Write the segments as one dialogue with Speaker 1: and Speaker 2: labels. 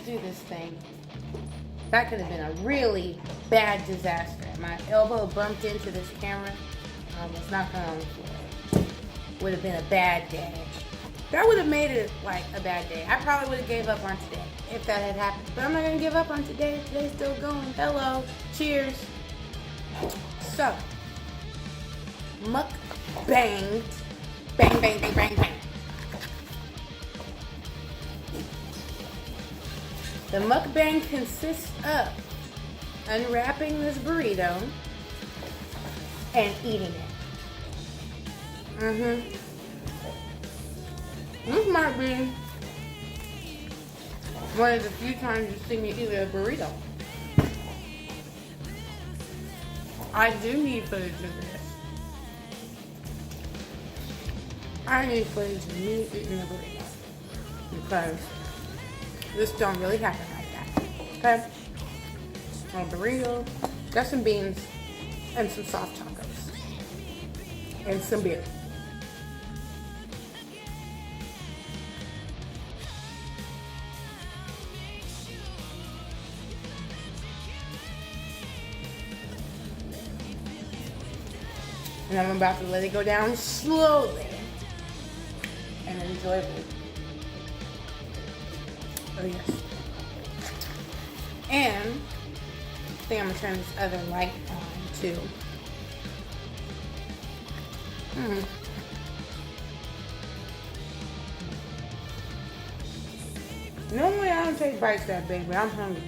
Speaker 1: do this thing. That could have been a really bad disaster. My elbow bumped into this camera. I almost knocked on the floor. Would have been a bad day. That would have made it like a bad day. I probably would have gave up on today if that had happened. But I'm not going to give up on today. Today's still going. Hello. Cheers. So, mukbang. Bang, bang, bang, bang, bang. The mukbang consists of unwrapping this burrito and eating it. This might be one of the few times you see me eat a burrito. I do need footage of this. I need footage of me eating a burrito because this don't really happen like that. Okay? A burrito, got some beans and some soft tacos and some beer. And I'm about to let it go down slowly and enjoyably. Oh yes. And I think I'm gonna turn this other light on too. Normally I don't take bites that big, but I'm hungry.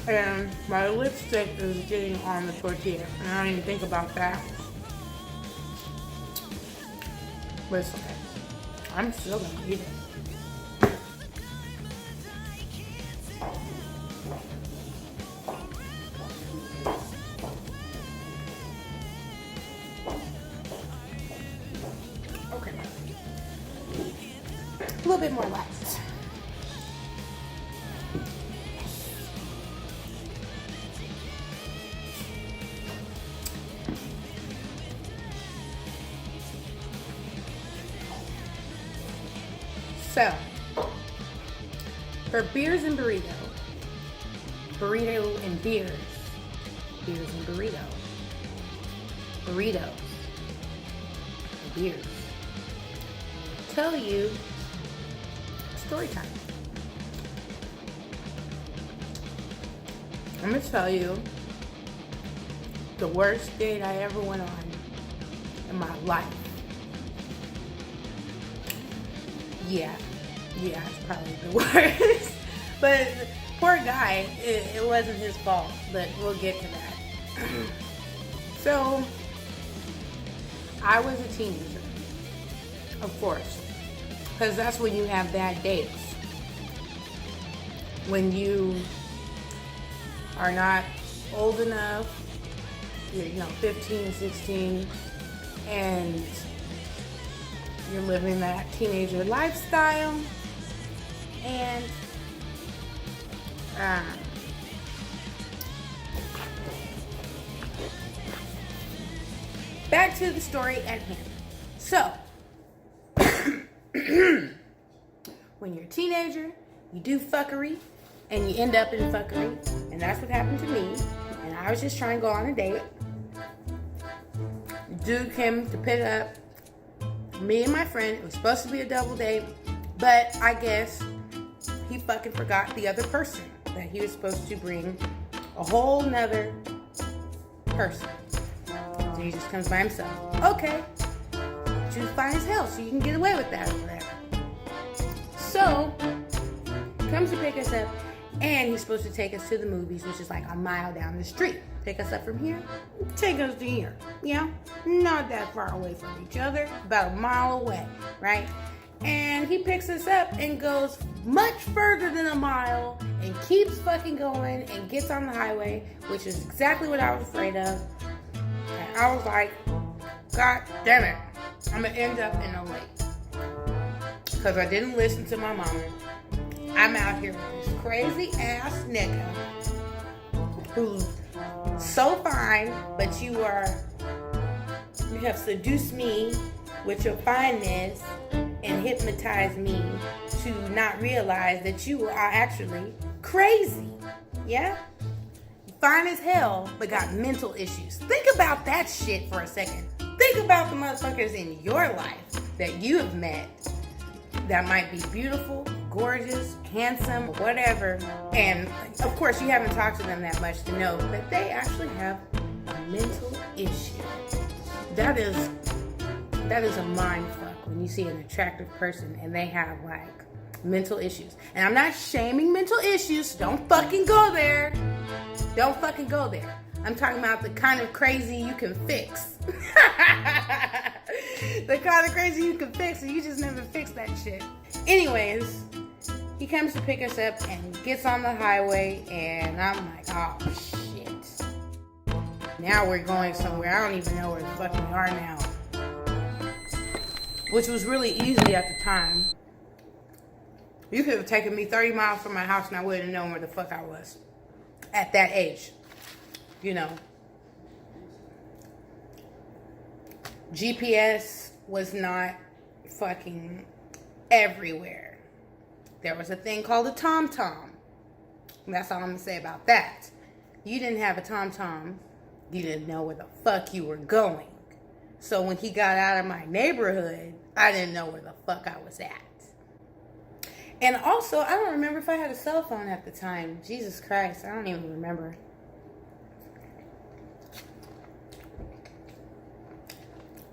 Speaker 1: And my lipstick is getting on the tortilla. And I don't even think about that. But it's okay. I'm still gonna eat it. Okay. A little bit more light. So, for beers and burrito and beers and burritos, and beers, tell you story time. I'm going to tell you the worst date I ever went on in my life. Yeah, it's probably the worst. But poor guy, it wasn't his fault, but we'll get to that. So, I was a teenager, of course, because that's when you have bad dates. When you are not old enough, you're 15, 16, and you're living that teenager lifestyle, and back to the story at hand. So, when you're a teenager, you do fuckery, and you end up in fuckery, and that's what happened to me. And I was just trying to go on a date. Dude came to pick up me and my friend. It was supposed to be a double date, but I guess he fucking forgot the other person, that he was supposed to bring a whole nother person. So he just comes by himself. Okay, she's fine as hell, so you can get away with that or whatever. So, comes to pick us up, and he's supposed to take us to the movies, which is like a mile down the street. Take us up from here, take us to here. Yeah, not that far away from each other, about a mile away, right? And he picks us up and goes much further than a mile and keeps fucking going and gets on the highway, which is exactly what I was afraid of. And I was like, God damn it, I'm gonna end up in a lake. Because I didn't listen to my mama. I'm out here with this crazy ass nigga who's so fine, but you have seduced me with your fineness, and and hypnotize me to not realize that you are actually crazy. Yeah? Fine as hell, but got mental issues. Think about that shit for a second. Think about the motherfuckers in your life that you have met that might be beautiful, gorgeous, handsome, whatever. And of course, you haven't talked to them that much to know that they actually have a mental issue. That is a mind fuck when you see an attractive person and they have like mental issues. And I'm not shaming mental issues. So don't fucking go there. Don't fucking go there. I'm talking about the kind of crazy you can fix. The kind of crazy you can fix and you just never fix that shit. Anyways, he comes to pick us up and gets on the highway and I'm like, oh shit. Now we're going somewhere. I don't even know where the fuck we are now. Which was really easy at the time. You could have taken me 30 miles from my house and I wouldn't have known where the fuck I was. At that age. You know. GPS was not fucking everywhere. There was a thing called a TomTom. That's all I'm going to say about that. You didn't have a TomTom. You didn't know where the fuck you were going. So when he got out of my neighborhood, I didn't know where the fuck I was at. And also, I don't remember if I had a cell phone at the time. Jesus Christ, I don't even remember.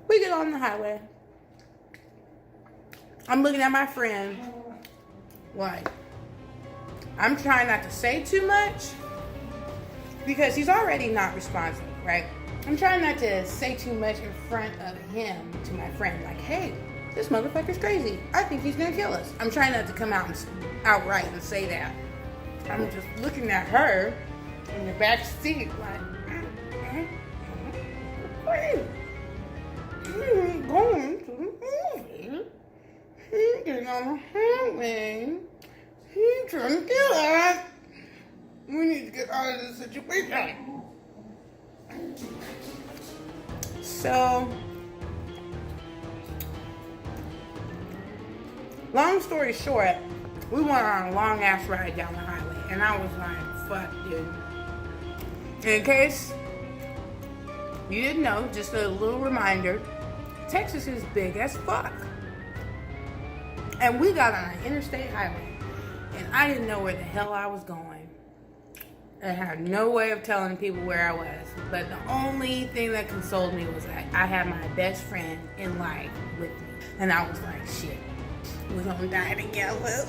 Speaker 1: We get on the highway. I'm looking at my friend. Like, I'm trying not to say too much because he's already not responsive, right? I'm trying not to say too much in front of him to my friend. Like, hey, this motherfucker's crazy. I think he's gonna kill us. I'm trying not to come out and outright and say that. I'm just looking at her in the back seat like, he's going to the movie. He's getting on the highway. He's trying to kill us. We need to get out of this situation. So, long story short, we went on a long ass ride down the highway, and I was like, fuck, dude. In case you didn't know, just a little reminder, Texas is big as fuck. And we got on an interstate highway, and I didn't know where the hell I was going. I had no way of telling people where I was, but the only thing that consoled me was that I had my best friend in life with me. And I was like, shit, we're gonna die together.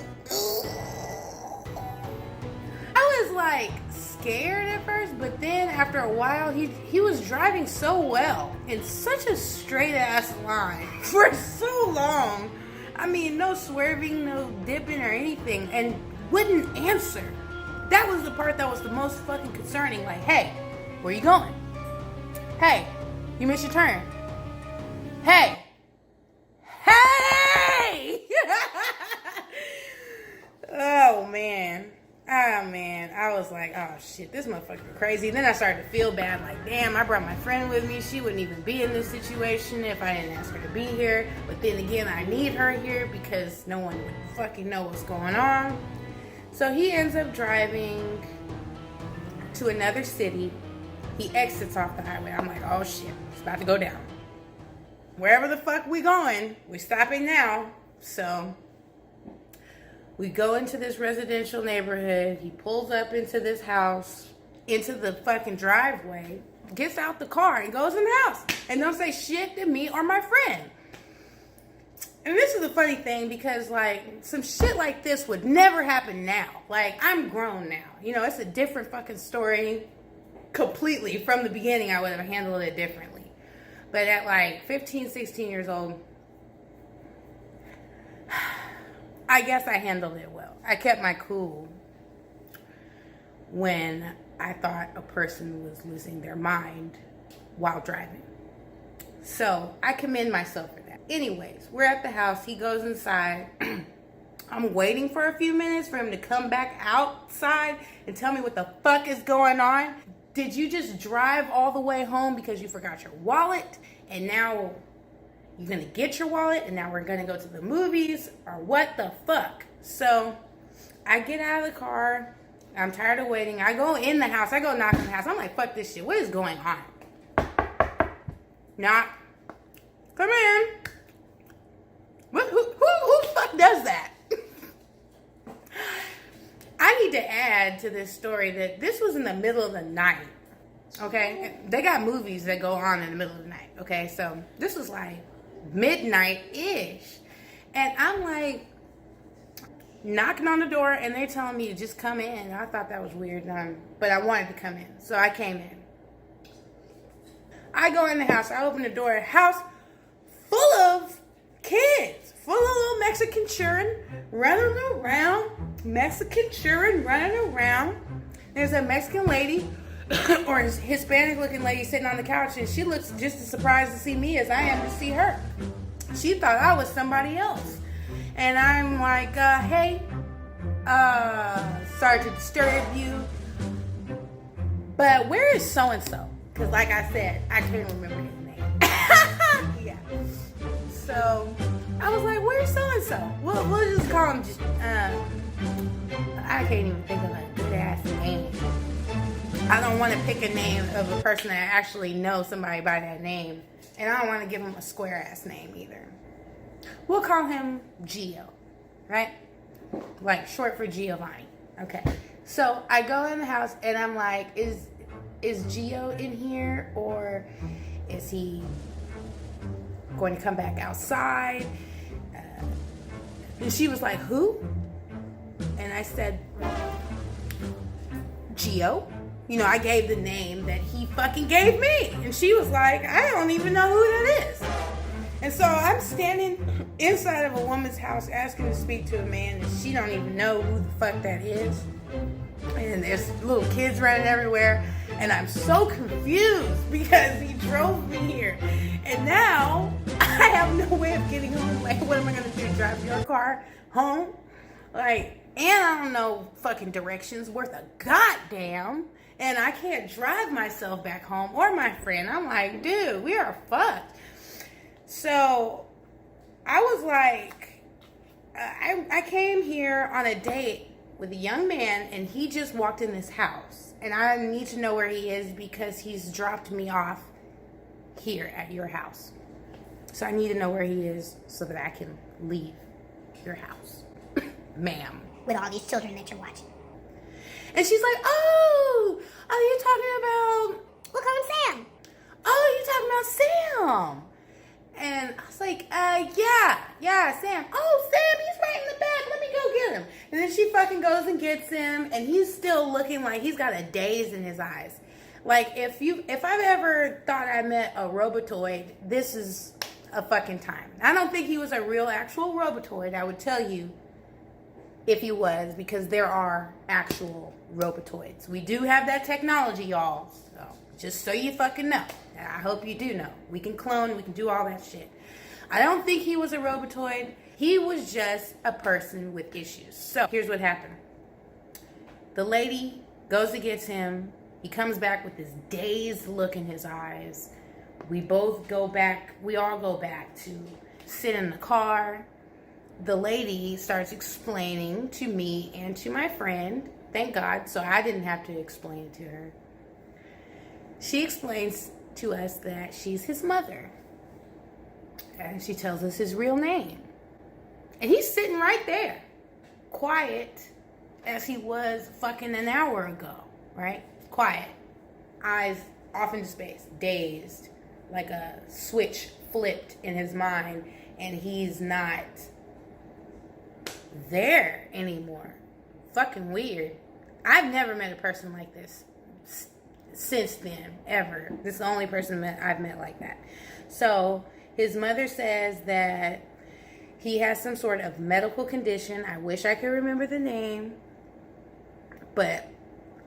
Speaker 1: I was like scared at first, but then after a while, he was driving so well in such a straight ass line for so long. I mean, no swerving, no dipping or anything, and wouldn't answer. That was the part that was the most fucking concerning. Like, hey, where you going? Hey, you missed your turn. Hey. Hey! Oh, man. I was like, oh, shit, this motherfucker crazy. Then I started to feel bad. Like, damn, I brought my friend with me. She wouldn't even be in this situation if I didn't ask her to be here. But then again, I need her here because no one would fucking know what's going on. So he ends up driving to another city. He exits off the highway. I'm like, oh shit, it's about to go down. Wherever the fuck we going, we're stopping now. So we go into this residential neighborhood. He pulls up into this house, into the fucking driveway, gets out the car and goes in the house. And don't say shit to me or my friend. And this is the funny thing because, like, some shit like this would never happen now. Like, I'm grown now. You know, it's a different fucking story completely. From the beginning, I would have handled it differently. But at, like, 15, 16 years old, I guess I handled it well. I kept my cool when I thought a person was losing their mind while driving. So, I commend myself for that. Anyways, we're at the house. He goes inside. I'm waiting for a few minutes for him to come back outside and tell me what the fuck is going on. Did you just drive all the way home because you forgot your wallet and now You gonna get your wallet and now we're gonna go to the movies or what the fuck? So I get out of the car. I'm tired of waiting. I go in the house. I go knock on the house. I'm like, fuck this shit. What is going on? Knock. Come in. Who the fuck does that? I need to add to this story that this was in the middle of the night. Okay? They got movies that go on in the middle of the night. Okay? So this was like midnight-ish. And I'm like knocking on the door and they're telling me to just come in. I thought that was weird, but I wanted to come in. So I came in. I go in the house. I open the door. House full of kids. Full of little Mexican children running around. There's a Mexican lady or a Hispanic looking lady sitting on the couch, and she looks just as surprised to see me as I am to see her. She thought I was somebody else. And I'm like, hey, sorry to disturb you, but where is so-and-so? Because like I said, I can't remember his name. Yeah. So I was like, where's so-and-so? We'll just call him I can't even think of a good ass name. I don't want to pick a name of a person that I actually know somebody by that name. And I don't want to give him a square ass name either. We'll call him Gio, right? Like short for Giovanni. Okay. So I go in the house and I'm like, is Gio in here, or is he going to come back outside? And she was like, who? And I said, Gio. You know, I gave the name that he fucking gave me. And she was like, I don't even know who that is. And so I'm standing inside of a woman's house asking to speak to a man, and she don't even know who the fuck that is. And there's little kids running everywhere, and I'm so confused because he drove me here. And now I have no way of getting home. Like, what am I gonna do? Drive your car home? Like, and I don't know fucking directions worth a goddamn. And I can't drive myself back home or my friend. I'm like, dude, we are fucked. So I was like, I came here on a date with a young man, and he just walked in this house. And I need to know where he is because he's dropped me off here at your house. So I need to know where he is so that I can leave your house, ma'am.
Speaker 2: With all these children that you're watching.
Speaker 1: And she's like, oh, you're talking about...
Speaker 2: We'll call him Sam.
Speaker 1: Oh, you're talking about Sam. And I was like, yeah, Sam. Oh, Sam, he's right in the back. Let me go get him. And then she fucking goes and gets him, and he's still looking like he's got a daze in his eyes. Like, if I've ever thought I met a Robotoid, this is a fucking time. I don't think he was a real actual Robotoid. I would tell you if he was, because there are actual Robotoids. We do have that technology, y'all. So, just so you fucking know. I hope you do know. We can clone, we can do all that shit. I don't think he was a Robotoid. He was just a person with issues. So, here's what happened. The lady goes to get him. He comes back with this dazed look in his eyes. We all go back to sit in the car. The lady starts explaining to me and to my friend, thank God, so I didn't have to explain it to her. She explains to us that she's his mother. And she tells us his real name. And he's sitting right there, quiet as he was fucking an hour ago, right? Quiet. Eyes off into space, dazed, like a switch flipped in his mind, and he's not there anymore. Fucking weird. I've never met a person like this since then, ever. This is the only person I've met like that. So his mother says that he has some sort of medical condition. I wish I could remember the name, but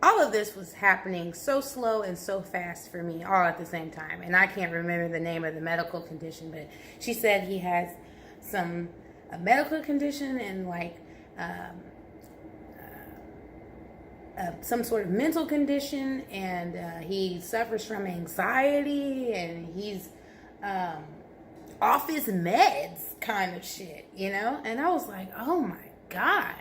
Speaker 1: all of this was happening so slow and so fast for me all at the same time, and I can't remember the name of the medical condition, but she said he has a medical condition and like some sort of mental condition, and he suffers from anxiety, and he's off his meds kind of shit, you know? And I was like, oh my God.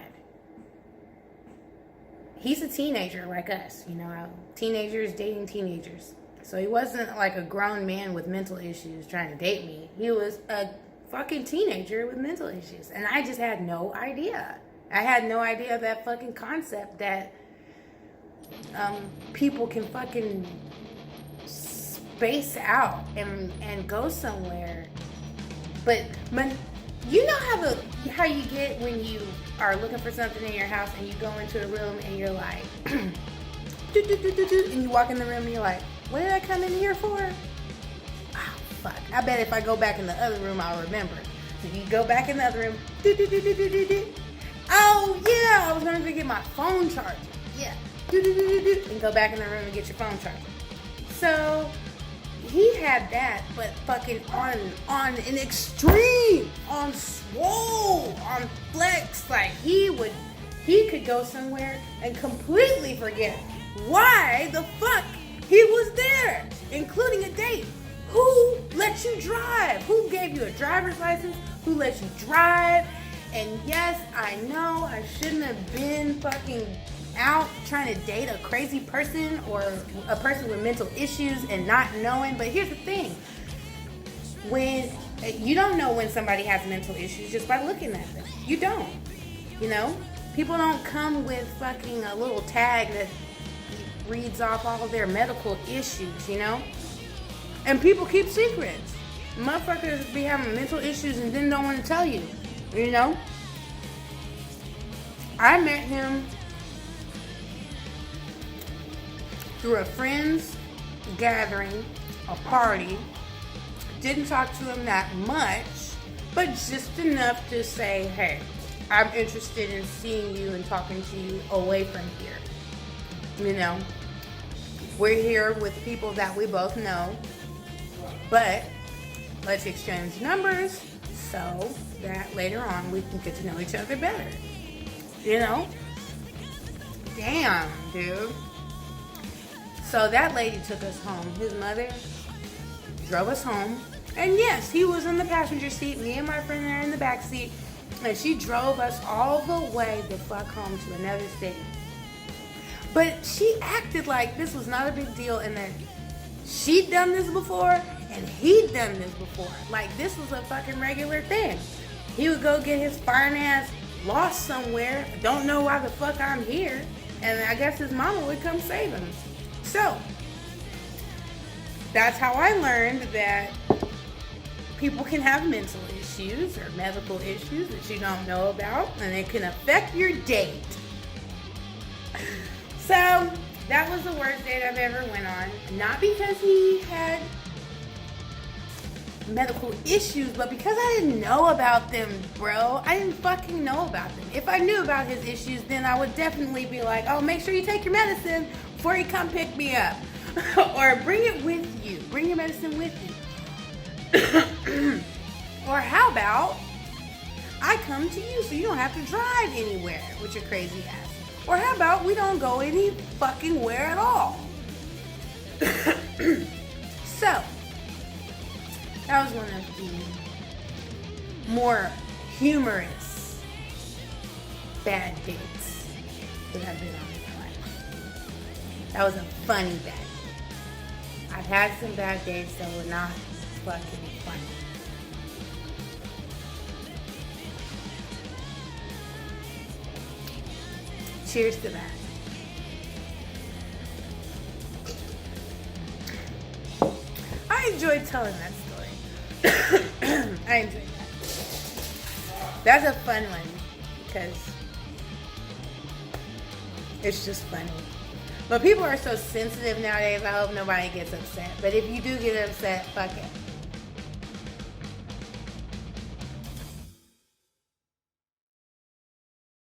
Speaker 1: He's a teenager like us, you know, teenagers dating teenagers. So he wasn't like a grown man with mental issues trying to date me. He was a fucking teenager with mental issues. And I just had no idea. I had no idea of that fucking concept that people can fucking space out and go somewhere. But you know how you get when you are looking for something in your house and you go into a room and you're like, and you walk in the room and you're like, what did I come in here for? Oh, fuck. I bet if I go back in the other room, I'll remember. So you go back in the other room. Oh, yeah, I was going to get my phone charger. Yeah. And go back in the room and get your phone charger. So he had that, but fucking on an extreme, on swole, on flex. Like he could go somewhere and completely forget why the fuck he was there, including a date. Who let you drive? Who gave you a driver's license? Who let you drive? And yes, I know I shouldn't have been fucking out trying to date a crazy person or a person with mental issues and not knowing. But here's the thing. When you don't know when somebody has mental issues just by looking at them. You don't. You know? People don't come with fucking a little tag that reads off all of their medical issues, you know? And people keep secrets. Motherfuckers be having mental issues and then don't want to tell you, you know? I met him through a friend's gathering, a party. Didn't talk to him that much, but just enough to say, hey, I'm interested in seeing you and talking to you away from here. You know, we're here with people that we both know, but let's exchange numbers so that later on we can get to know each other better. You know? Damn, dude. So that lady took us home. His mother drove us home. And yes, he was in the passenger seat. Me and my friend are in the back seat. And she drove us all the way the fuck home to another city. But she acted like this was not a big deal and that she'd done this before and he'd done this before. Like this was a fucking regular thing. He would go get his fine ass lost somewhere. Don't know why the fuck I'm here. And I guess his mama would come save him. So, that's how I learned that people can have mental issues or medical issues that you don't know about, and it can affect your date. So, that was the worst date I've ever went on. Not because he had medical issues, but because I didn't know about them, bro. I didn't fucking know about them. If I knew about his issues, then I would definitely be like, oh, make sure you take your medicine before you come pick me up. Or bring it with you. Bring your medicine with you. Or how about I come to you so you don't have to drive anywhere with your crazy ass. Or how about we don't go any fucking where at all. So, that was one of the more humorous bad dates that I've been on in my life. That was a funny bad date. I've had some bad dates that were not fucking funny. Cheers to that. I enjoyed telling that story. I enjoyed that. That's a fun one because it's just funny. But people are so sensitive nowadays. I hope nobody gets upset. But if you do get upset, fuck it.